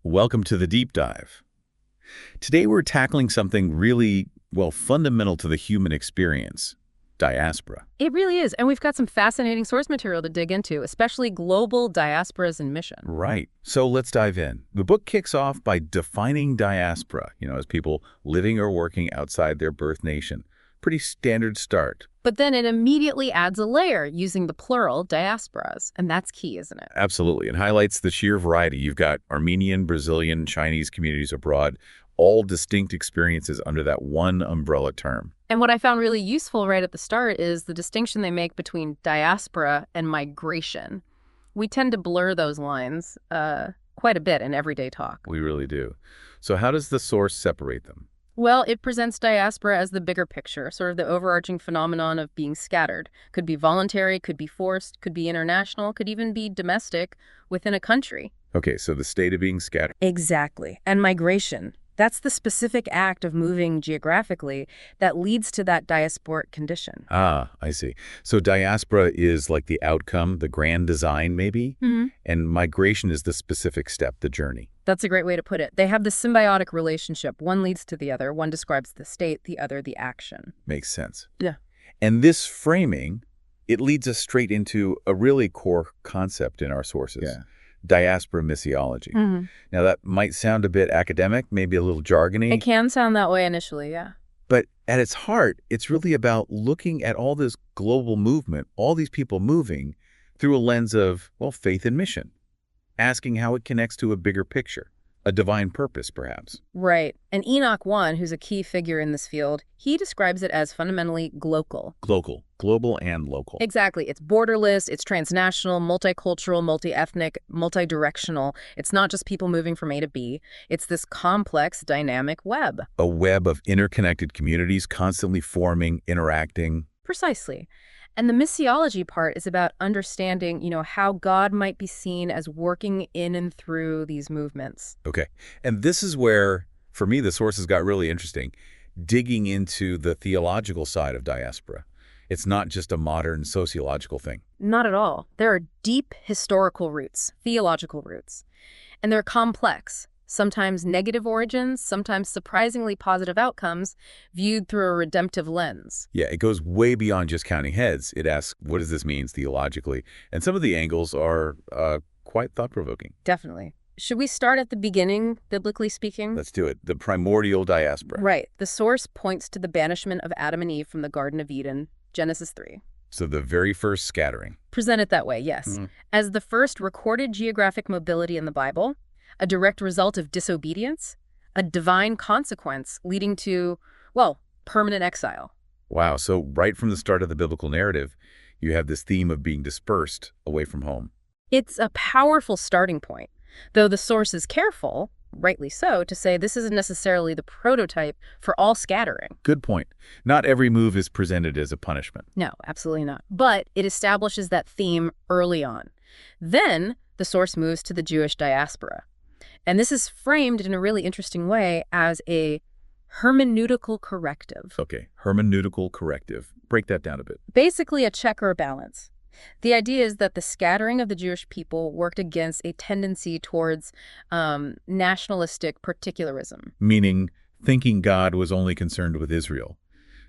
Welcome to the Deep Dive. Today we're tackling something really, fundamental to the human experience, diaspora. It really is, and we've got some fascinating source material to dig into, especially Global Diasporas and Mission. Right. So let's dive in. The book kicks off by defining diaspora, as people living or working outside their birth nation. Pretty standard start. But then it immediately adds a layer using the plural diasporas, and that's key, isn't it? Absolutely, and highlights the sheer variety. You've got Armenian, Brazilian, Chinese communities abroad, all distinct experiences under that one umbrella term. And what I found really useful right at the start is the distinction they make between diaspora and migration. We tend to blur those lines quite a bit in everyday talk. We really do. So how does the source separate them? Well, it presents diaspora as the bigger picture, sort of the overarching phenomenon of being scattered. Could be voluntary, could be forced, could be international, could even be domestic within a country. Okay, so the state of being scattered. Exactly. And migration. That's the specific act of moving geographically that leads to that diasporic condition. Ah, I see. So diaspora is like the outcome, the grand design maybe, and migration is the specific step, the journey. That's a great way to put it. They have this symbiotic relationship. One leads to the other. One describes the state, the other the action. Makes sense. Yeah. And this framing, it leads us straight into a really core concept in our sources. Yeah. Diaspora missiology. Now, that might sound a bit academic, maybe a little jargony. It can sound that way initially, yeah. But at its heart, it's really about looking at all this global movement, all these people moving through a lens of, faith and mission, asking how it connects to a bigger picture, a divine purpose, perhaps. Right. And Enoch 1, who's a key figure in this field, he describes it as fundamentally glocal. Global and local. Exactly. It's borderless, it's transnational, multicultural, multi-ethnic, multi-directional. It's not just people moving from A to B. It's this complex, dynamic web. A web of interconnected communities constantly forming, interacting. Precisely. And the missiology part is about understanding, how God might be seen as working in and through these movements. Okay. And this is where, for me, the sources got really interesting, digging into the theological side of diaspora. It's not just a modern sociological thing. Not at all. There are deep historical roots, theological roots. And they're complex. Sometimes negative origins, sometimes surprisingly positive outcomes, viewed through a redemptive lens. Yeah, it goes way beyond just counting heads. It asks, what does this mean theologically? And some of the angles are quite thought-provoking. Definitely. Should we start at the beginning, biblically speaking? Let's do it. The primordial diaspora. Right. The source points to the banishment of Adam and Eve from the Garden of Eden, Genesis 3. So the very first scattering. Present it that way, yes. As the first recorded geographic mobility in the Bible, a direct result of disobedience, a divine consequence leading to, permanent exile. Wow, so right from the start of the biblical narrative, you have this theme of being dispersed away from home. It's a powerful starting point, though the source is careful, rightly so, to say this isn't necessarily the prototype for all scattering. Good point. Not every move is presented as a punishment. No, absolutely not. But it establishes that theme early on. Then the source moves to the Jewish diaspora. And this is framed in a really interesting way as a hermeneutical corrective. Okay, hermeneutical corrective. Break that down a bit. Basically a check or a balance. The idea is that the scattering of the Jewish people worked against a tendency towards nationalistic particularism. Meaning thinking God was only concerned with Israel.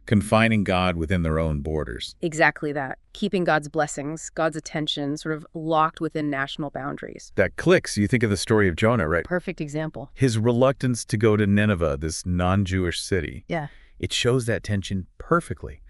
Confining God within their own borders. Exactly that. Keeping God's blessings, God's attention sort of locked within national boundaries. That clicks. You think of the story of Jonah, right? Perfect example. His reluctance to go to Nineveh, this non-Jewish city. Yeah. It shows that tension perfectly.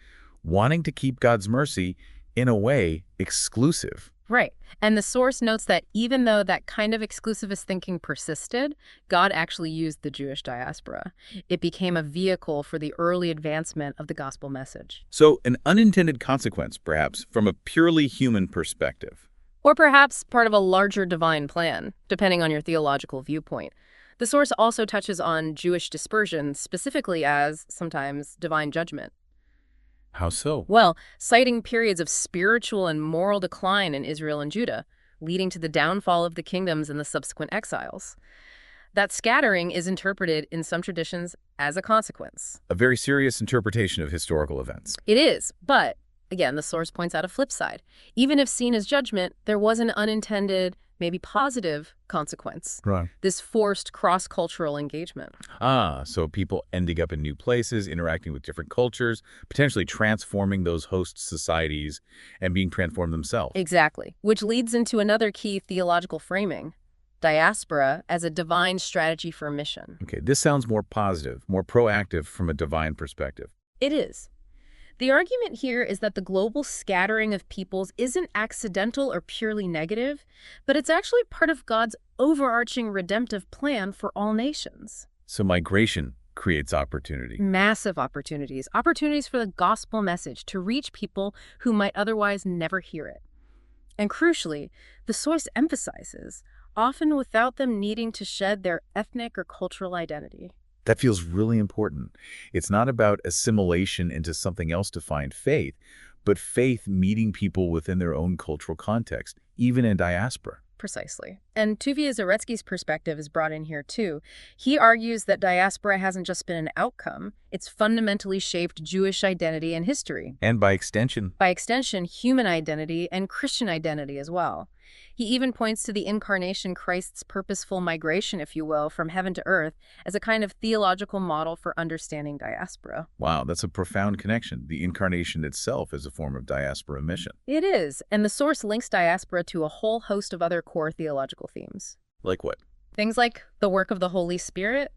Wanting to keep God's mercy, in a way, exclusive. Right. And the source notes that even though that kind of exclusivist thinking persisted, God actually used the Jewish diaspora. It became a vehicle for the early advancement of the gospel message. So an unintended consequence, perhaps, from a purely human perspective. Or perhaps part of a larger divine plan, depending on your theological viewpoint. The source also touches on Jewish dispersion, specifically as, sometimes, divine judgment. How so? Well, citing periods of spiritual and moral decline in Israel and Judah, leading to the downfall of the kingdoms and the subsequent exiles. That scattering is interpreted in some traditions as a consequence. A very serious interpretation of historical events. It is, but, again, the source points out a flip side. Even if seen as judgment, there was an unintended maybe positive consequence. Right. This forced cross-cultural engagement. So people ending up in new places, interacting with different cultures, potentially transforming those host societies and being transformed themselves. Exactly. Which leads into another key theological framing, diaspora as a divine strategy for mission. Okay, this sounds more positive, more proactive from a divine perspective. It is. The argument here is that the global scattering of peoples isn't accidental or purely negative, but it's actually part of God's overarching redemptive plan for all nations. So migration creates opportunity. Massive opportunities. Opportunities for the gospel message to reach people who might otherwise never hear it. And crucially, the source emphasizes, often without them needing to shed their ethnic or cultural identity. That feels really important. It's not about assimilation into something else to find faith, but faith meeting people within their own cultural context, even in diaspora. Precisely. And Tuvia Zaretsky's perspective is brought in here too. He argues that diaspora hasn't just been an outcome, it's fundamentally shaped Jewish identity and history. And by extension, Human identity and Christian identity as well. He even points to the incarnation, Christ's purposeful migration, if you will, from heaven to earth as a kind of theological model for understanding diaspora. wow, that's a profound connection. The incarnation itself is a form of diaspora mission. It is, and the source links diaspora to a whole host of other core theological themes. Like what? Things like the work of the Holy Spirit,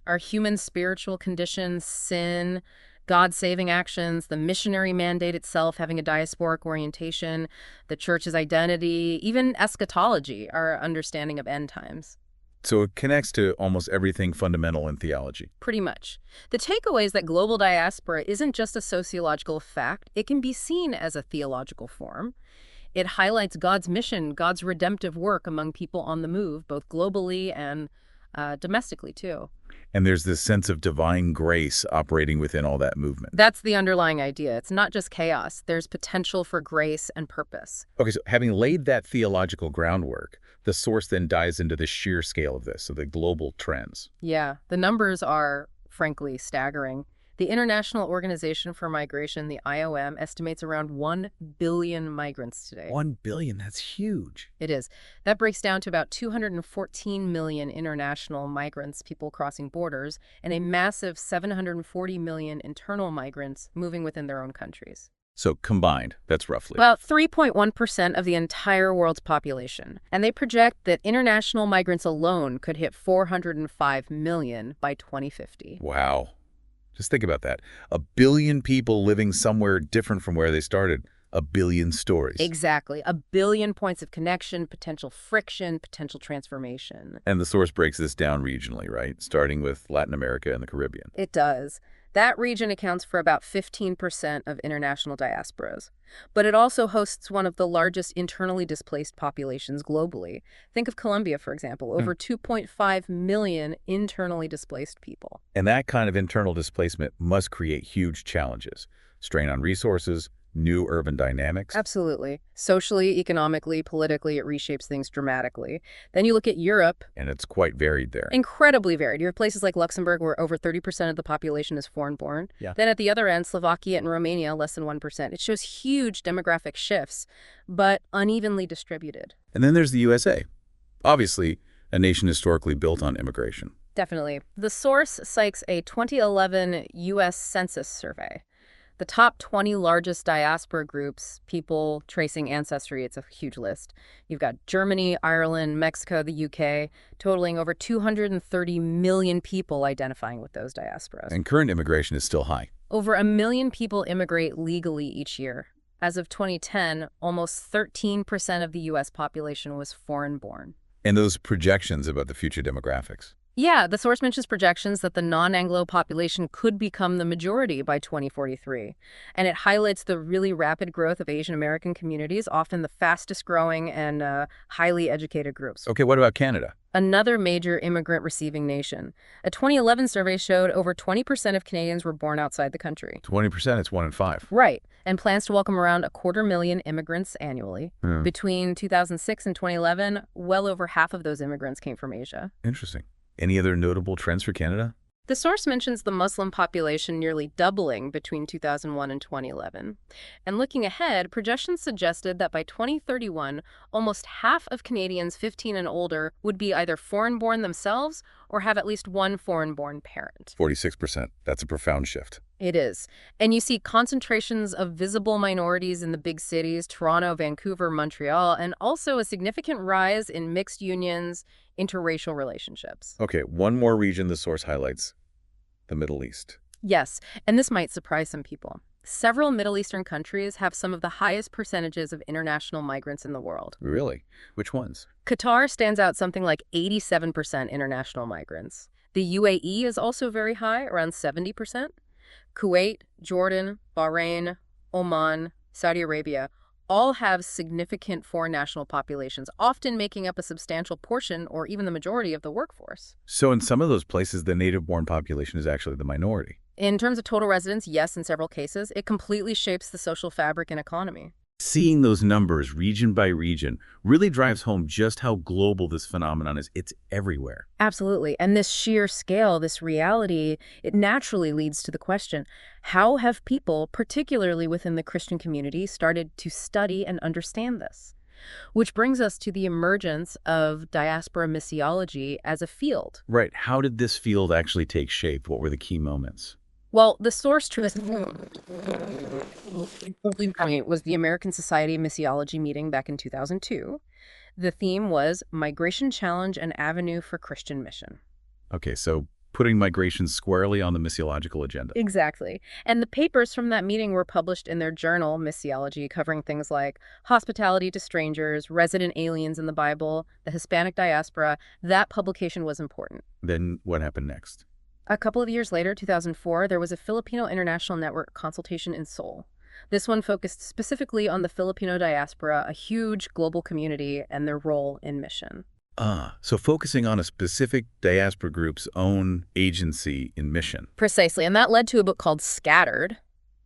our human spiritual condition, sin, God-saving actions, the missionary mandate itself having a diasporic orientation, the church's identity, even eschatology, our understanding of end times. So it connects to almost everything fundamental in theology. Pretty much. The takeaway is that global diaspora isn't just a sociological fact. It can be seen as a theological form. It highlights God's mission, God's redemptive work among people on the move, both globally and domestically, too. And there's this sense of divine grace operating within all that movement. That's the underlying idea. It's not just chaos. There's potential for grace and purpose. Okay, so having laid that theological groundwork, the source then dives into the sheer scale of this, so the global trends. Yeah, the numbers are, frankly, staggering. The International Organization for Migration, the IOM, estimates around 1 billion migrants today. 1 billion, that's huge. It is. That breaks down to about 214 million international migrants, people crossing borders, and a massive 740 million internal migrants moving within their own countries. So combined, that's roughly. About 3.1% of the entire world's population. And they project that international migrants alone could hit 405 million by 2050. Wow. Just think about that. 1 billion people living somewhere different from where they started. 1 billion stories. Exactly. 1 billion points of connection, potential friction, potential transformation. And the source breaks this down regionally, right? Starting with Latin America and the Caribbean. It does. That region accounts for about 15% of international diasporas. But it also hosts one of the largest internally displaced populations globally. Think of Colombia, for example, over 2.5 million internally displaced people. And that kind of internal displacement must create huge challenges. Strain on resources, new urban dynamics. Absolutely. Socially, economically, politically, it reshapes things dramatically. Then you look at Europe. And it's quite varied there. Incredibly varied. You have places like Luxembourg where over 30% of the population is foreign-born. Yeah. Then at the other end, Slovakia and Romania, less than 1%. It shows huge demographic shifts, but unevenly distributed. And then there's the USA. Obviously, a nation historically built on immigration. Definitely. The source cites a 2011 U.S. Census survey. The top 20 largest diaspora groups, people tracing ancestry, it's a huge list. You've got Germany, Ireland, Mexico, the UK, totaling over 230 million people identifying with those diasporas. And current immigration is still high. Over 1 million people immigrate legally each year. As of 2010, almost 13% of the U.S. population was foreign-born. And those projections about the future demographics. Yeah, the source mentions projections that the non-Anglo population could become the majority by 2043. And it highlights the really rapid growth of Asian American communities, often the fastest growing and highly educated groups. Okay, what about Canada? Another major immigrant receiving nation. A 2011 survey showed over 20% of Canadians were born outside the country. 20%, it's 1 in 5. Right, and plans to welcome around 250,000 immigrants annually. Yeah. Between 2006 and 2011, well over half of those immigrants came from Asia. Interesting. Any other notable trends for Canada? The source mentions the Muslim population nearly doubling between 2001 and 2011. And looking ahead, projections suggested that by 2031, almost half of Canadians 15 and older would be either foreign-born themselves or have at least one foreign-born parent. 46%. That's a profound shift. It is. And you see concentrations of visible minorities in the big cities, Toronto, Vancouver, Montreal, and also a significant rise in mixed unions, interracial relationships. Okay, one more region the source highlights, the Middle East. Yes, and this might surprise some people. Several Middle Eastern countries have some of the highest percentages of international migrants in the world. Really? Which ones? Qatar stands out something like 87% international migrants. The UAE is also very high, around 70%. Kuwait, Jordan, Bahrain, Oman, Saudi Arabia all have significant foreign national populations, often making up a substantial portion or even the majority of the workforce. So in some of those places, the native-born population is actually the minority. In terms of total residents, yes, in several cases, it completely shapes the social fabric and economy. Seeing those numbers region by region really drives home just how global this phenomenon is. It's everywhere. Absolutely. And this sheer scale, this reality, it naturally leads to the question, how have people, particularly within the Christian community, started to study and understand this? Which brings us to the emergence of diaspora missiology as a field. Right. How did this field actually take shape? What were the key moments? Well, the source to this was the American Society of Missiology meeting back in 2002. The theme was Migration Challenge and Avenue for Christian Mission. Okay, so putting migration squarely on the missiological agenda. Exactly. And the papers from that meeting were published in their journal, Missiology, covering things like hospitality to strangers, resident aliens in the Bible, the Hispanic diaspora. That publication was important. Then what happened next? A couple of years later, 2004, there was a Filipino International Network consultation in Seoul. This one focused specifically on the Filipino diaspora, a huge global community, and their role in mission. So focusing on a specific diaspora group's own agency in mission. Precisely, and that led to a book called Scattered,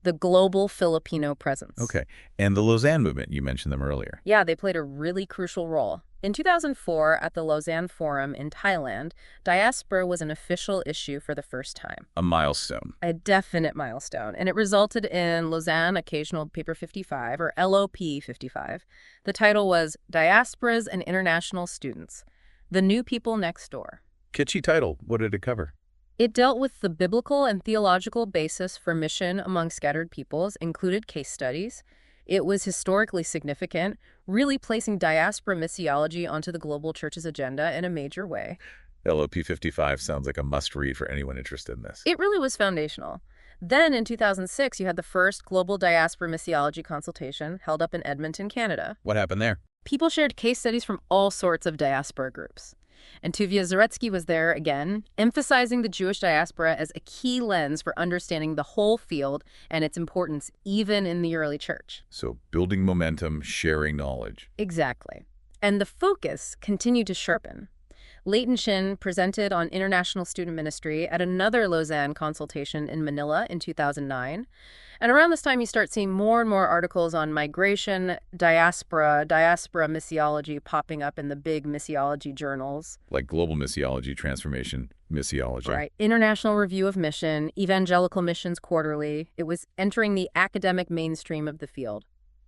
The Global Filipino Presence. Okay, and the Lausanne movement, you mentioned them earlier. Yeah, they played a really crucial role. In 2004, at the Lausanne Forum in Thailand, diaspora was an official issue for the first time. A milestone. A definite milestone, and it resulted in Lausanne Occasional Paper 55, or LOP 55. The title was Diasporas and International Students, The New People Next Door. Kitschy title. What did it cover? It dealt with the biblical and theological basis for mission among scattered peoples, included case studies. It was historically significant, really placing diaspora missiology onto the global church's agenda in a major way. LOP 55 sounds like a must-read for anyone interested in this. It really was foundational. Then, in 2006, you had the first Global Diaspora Missiology consultation held up in Edmonton, Canada. What happened there? People shared case studies from all sorts of diaspora groups. And Tuvia Zaretsky was there again, emphasizing the Jewish diaspora as a key lens for understanding the whole field and its importance even in the early church. So building momentum, sharing knowledge. Exactly. And the focus continued to sharpen. Leighton Shin presented on international student ministry at another Lausanne consultation in Manila in 2009. And around this time, you start seeing more and more articles on migration, diaspora missiology popping up in the big missiology journals. Like Global Missiology, Transformation, Missiology. Right. International Review of Mission, Evangelical Missions Quarterly. It was entering the academic mainstream of the field.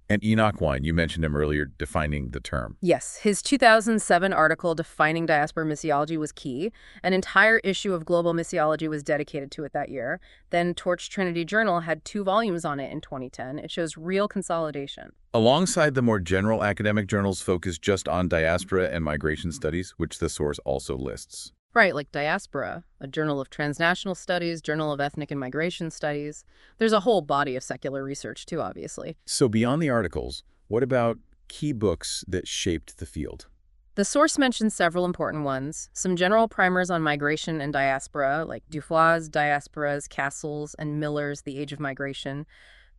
And Enoch Wine, you mentioned him earlier, defining the term. Yes, his 2007 article defining diaspora missiology was key. An entire issue of Global Missiology was dedicated to it that year. Then Torch Trinity Journal had 2 volumes on it in 2010. It shows real consolidation. Alongside the more general academic journals focused just on diaspora and migration studies, which the source also lists. Right, like Diaspora, a journal of transnational studies, journal of ethnic and migration studies. There's a whole body of secular research too, obviously. So beyond the articles, what about key books that shaped the field? The source mentions several important ones. Some general primers on migration and diaspora, like Dufois' Diasporas, Castle's and Miller's The Age of Migration,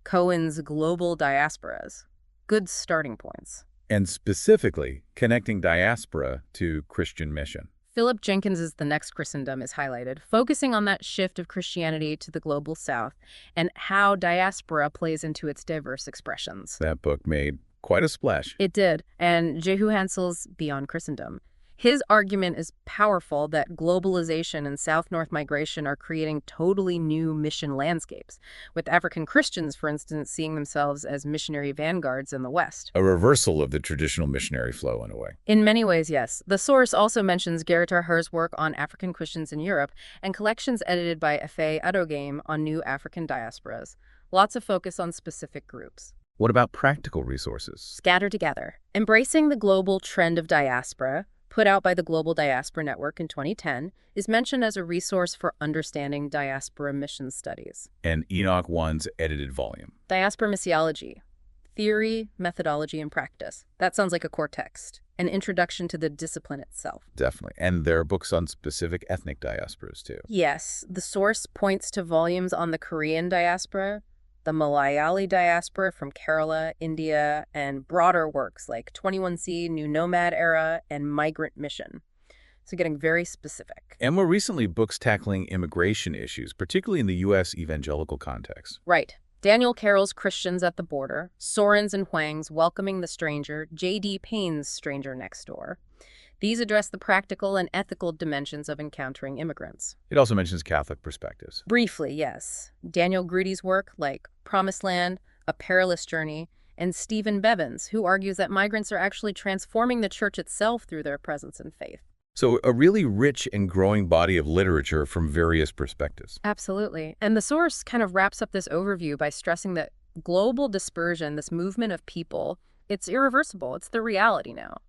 Cohen's Global Diasporas. Good starting points. And specifically, connecting diaspora to Christian mission. Philip Jenkins's The Next Christendom is highlighted, focusing on that shift of Christianity to the global south and how diaspora plays into its diverse expressions. That book made quite a splash. It did. And Jehu Hansel's Beyond Christendom. His argument is powerful that globalization and south-north migration are creating totally new mission landscapes, with African Christians, for instance, seeing themselves as missionary vanguards in the West. A reversal of the traditional missionary flow in a way. In many ways, yes. The source also mentions Gerrit Herr's work on African Christians in Europe and collections edited by Efe Adogame on new African diasporas. Lots of focus on specific groups. What about practical resources? Scattered together. Embracing the Global Trend of Diaspora, put out by the Global Diaspora Network in 2010, is mentioned as a resource for understanding diaspora mission studies. And Enoch One's edited volume. Diaspora Missiology. Theory, Methodology, and Practice. That sounds like a core text. An introduction to the discipline itself. Definitely. And there are books on specific ethnic diasporas, too. Yes, the source points to volumes on the Korean diaspora, the Malayali diaspora from Kerala, India, and broader works like 21C, New Nomad Era, and Migrant Mission. So getting very specific. And more recently, books tackling immigration issues, particularly in the U.S. evangelical context. Right. Daniel Carroll's Christians at the Border, Soren's and Huang's Welcoming the Stranger, J.D. Payne's Stranger Next Door. These address the practical and ethical dimensions of encountering immigrants. It also mentions Catholic perspectives. Briefly, yes. Daniel Grudy's work, like Promised Land, A Perilous Journey, and Stephen Bevins, who argues that migrants are actually transforming the church itself through their presence and faith. So a really rich and growing body of literature from various perspectives. Absolutely. And the source kind of wraps up this overview by stressing that global dispersion, this movement of people, it's irreversible. It's the reality now.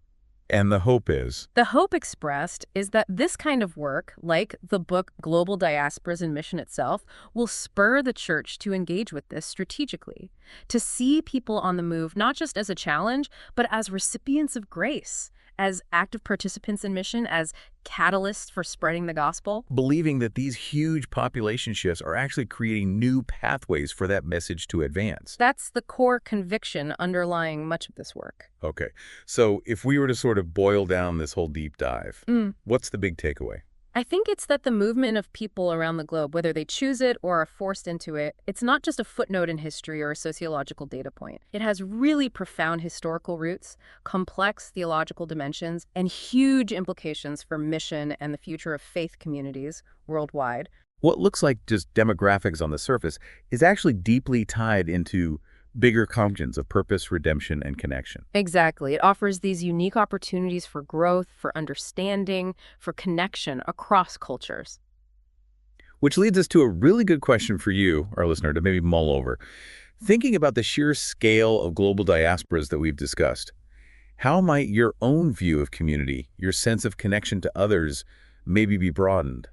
And the hope is? The hope expressed is that this kind of work, like the book Global Diasporas and Mission itself, will spur the church to engage with this strategically, to see people on the move not just as a challenge, but as recipients of grace, as active participants in mission, as catalysts for spreading the gospel. Believing that these huge population shifts are actually creating new pathways for that message to advance. That's the core conviction underlying much of this work. Okay, so if we were to sort of boil down this whole deep dive, what's the big takeaway? I think it's that the movement of people around the globe, whether they choose it or are forced into it, it's not just a footnote in history or a sociological data point. It has really profound historical roots, complex theological dimensions, and huge implications for mission and the future of faith communities worldwide. What looks like just demographics on the surface is actually deeply tied into bigger questions of purpose, redemption, and connection. Exactly. It offers these unique opportunities for growth, for understanding, for connection across cultures. Which leads us to a really good question for you, our listener, to maybe mull over. Thinking about the sheer scale of global diasporas that we've discussed, how might your own view of community, your sense of connection to others, maybe be broadened?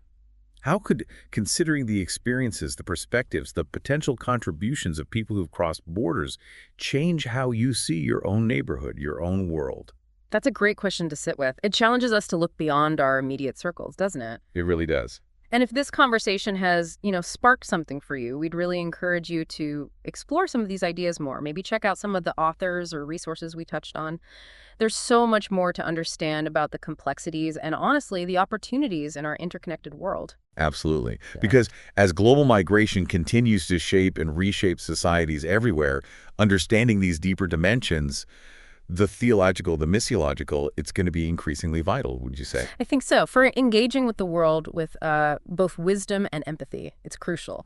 How could considering the experiences, the perspectives, the potential contributions of people who've crossed borders change how you see your own neighborhood, your own world? That's a great question to sit with. It challenges us to look beyond our immediate circles, doesn't it? It really does. And if this conversation has, sparked something for you, we'd really encourage you to explore some of these ideas more. Maybe check out some of the authors or resources we touched on. There's so much more to understand about the complexities and, honestly, the opportunities in our interconnected world. Absolutely. Yeah. Because as global migration continues to shape and reshape societies everywhere, understanding these deeper dimensions, the theological, the missiological, it's going to be increasingly vital, would you say? I think so. For engaging with the world with both wisdom and empathy, it's crucial.